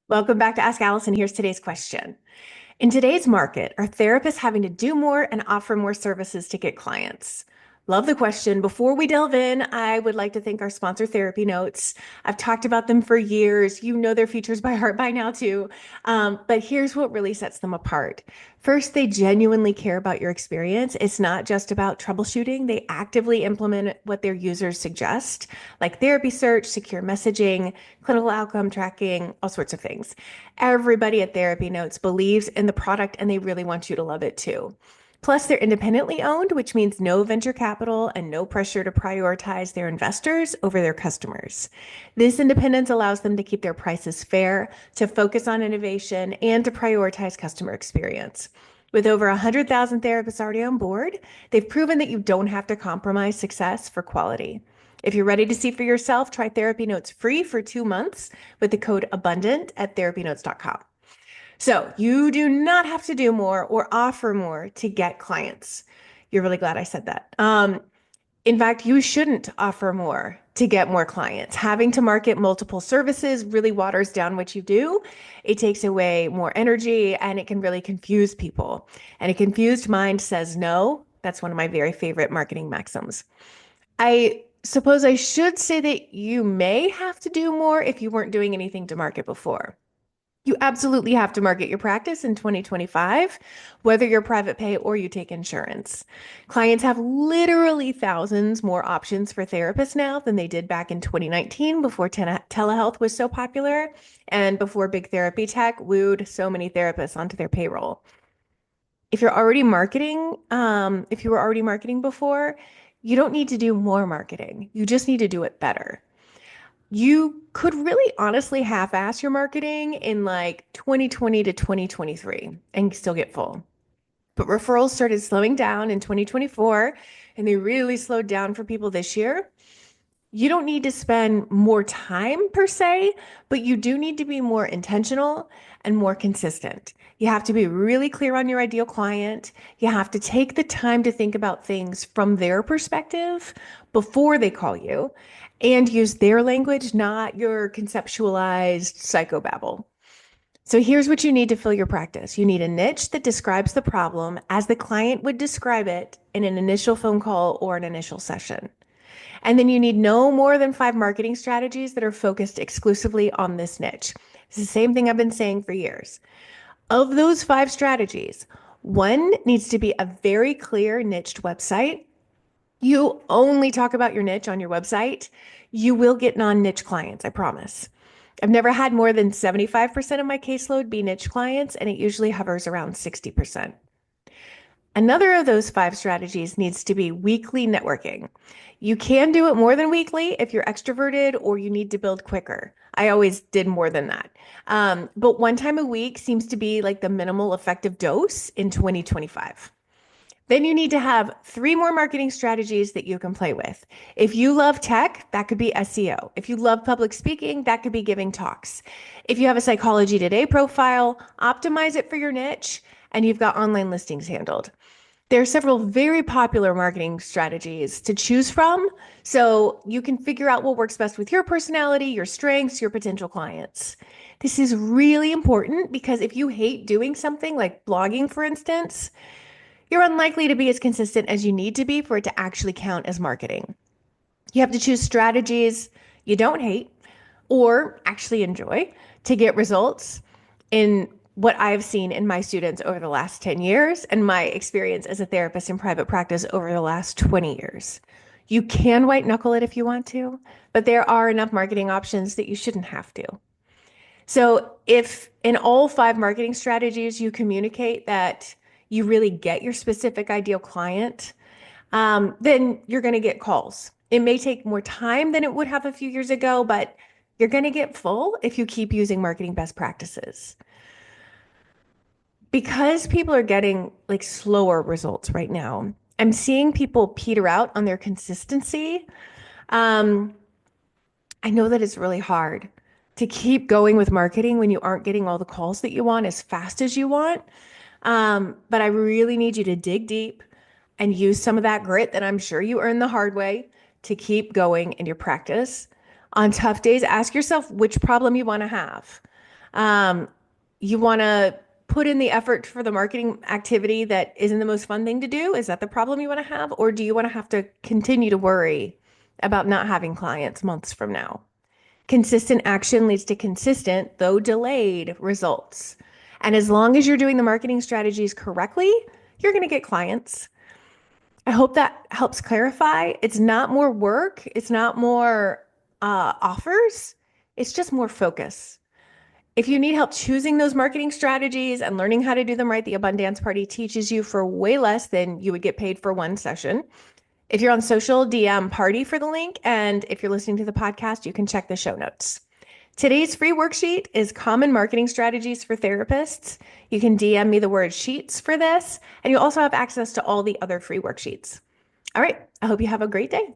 Welcome back to Ask Allison. Here's today's question. In today's market, are therapists having to do more and offer more services to get clients? Love the question. Before we delve in, I would like to thank our sponsor, Therapy Notes. I've talked about them for years. You know their features by heart by now, too. But here's what really sets them apart. First, they genuinely care about your experience. It's not just about troubleshooting. They actively implement what their users suggest, like therapy search, secure messaging, clinical outcome tracking, all sorts of things. Everybody at Therapy Notes believes in the product and they really want you to love it too. Plus, they're independently owned, which means no venture capital and no pressure to prioritize their investors over their customers. This independence allows them to keep their prices fair, to focus on innovation, and to prioritize customer experience. With over 100,000 therapists already on board, they've proven that you don't have to compromise success for quality. If you're ready to see for yourself, try Therapy Notes free for 2 months with the code ABUNDANT at therapynotes.com. So you do not have to do more or offer more to get clients. You're really glad I said that. In fact, you shouldn't offer more to get more clients. Having to market multiple services really waters down what you do. It takes away more energy and it can really confuse people. And a confused mind says no. That's one of my very favorite marketing maxims. I suppose I should say that you may have to do more if you weren't doing anything to market before. You absolutely have to market your practice in 2025, whether you're private pay or you take insurance. Clients have literally thousands more options for therapists now than they did back in 2019 before telehealth was so popular and before big therapy tech wooed so many therapists onto their payroll. If you were already marketing before, you don't need to do more marketing. You just need to do it better. You could really honestly half-ass your marketing in like 2020 to 2023 and still get full. But referrals started slowing down in 2024 and they really slowed down for people this year. You don't need to spend more time per se, but you do need to be more intentional and more consistent. You have to be really clear on your ideal client. You have to take the time to think about things from their perspective before they call you and use their language, not your conceptualized psychobabble. So here's what you need to fill your practice. You need a niche that describes the problem as the client would describe it in an initial phone call or an initial session. And then you need no more than 5 marketing strategies that are focused exclusively on this niche. It's the same thing I've been saying for years. Of those 5 strategies, one needs to be a very clear niched website. You only talk about your niche on your website. You will get non-niche clients, I promise. I've never had more than 75% of my caseload be niche clients, and it usually hovers around 60%. Another of those 5 strategies needs to be weekly networking. You can do it more than weekly if you're extroverted or you need to build quicker. I always did more than that. But one time a week seems to be like the minimal effective dose in 2025. Then you need to have 3 more marketing strategies that you can play with. If you love tech, that could be SEO. If you love public speaking, that could be giving talks. If you have a Psychology Today profile, optimize it for your niche, and you've got online listings handled. There are several very popular marketing strategies to choose from, so you can figure out what works best with your personality, your strengths, your potential clients. This is really important because if you hate doing something like blogging, for instance, you're unlikely to be as consistent as you need to be for it to actually count as marketing. You have to choose strategies you don't hate or actually enjoy to get results in what I've seen in my students over the last 10 years and my experience as a therapist in private practice over the last 20 years. You can white knuckle it if you want to, but there are enough marketing options that you shouldn't have to. So if in all 5 marketing strategies you communicate that you really get your specific ideal client, then you're going to get calls. It may take more time than it would have a few years ago, but you're going to get full if you keep using marketing best practices. Because people are getting like slower results right now, I'm seeing people peter out on their consistency. Um, I know that it's really hard to keep going with marketing when you aren't getting all the calls that you want as fast as you want. But I really need you to dig deep and use some of that grit that I'm sure you earned the hard way to keep going in your practice. On tough days, ask yourself which problem you want to have. Um, you want to put in the effort for the marketing activity that isn't the most fun thing to do? Is that the problem you want to have? Or do you want to have to continue to worry about not having clients months from now? Consistent action leads to consistent, though delayed, results. And as long as you're doing the marketing strategies correctly, you're going to get clients. I hope that helps clarify. It's not more work, it's not more offers, it's just more focus. If you need help choosing those marketing strategies and learning how to do them right, the Abundance Party teaches you for way less than you would get paid for one session. If you're on social, DM Party for the link. And if you're listening to the podcast, you can check the show notes. Today's free worksheet is common marketing strategies for therapists. You can DM me the word sheets for this, and you also have access to all the other free worksheets. All right, I hope you have a great day.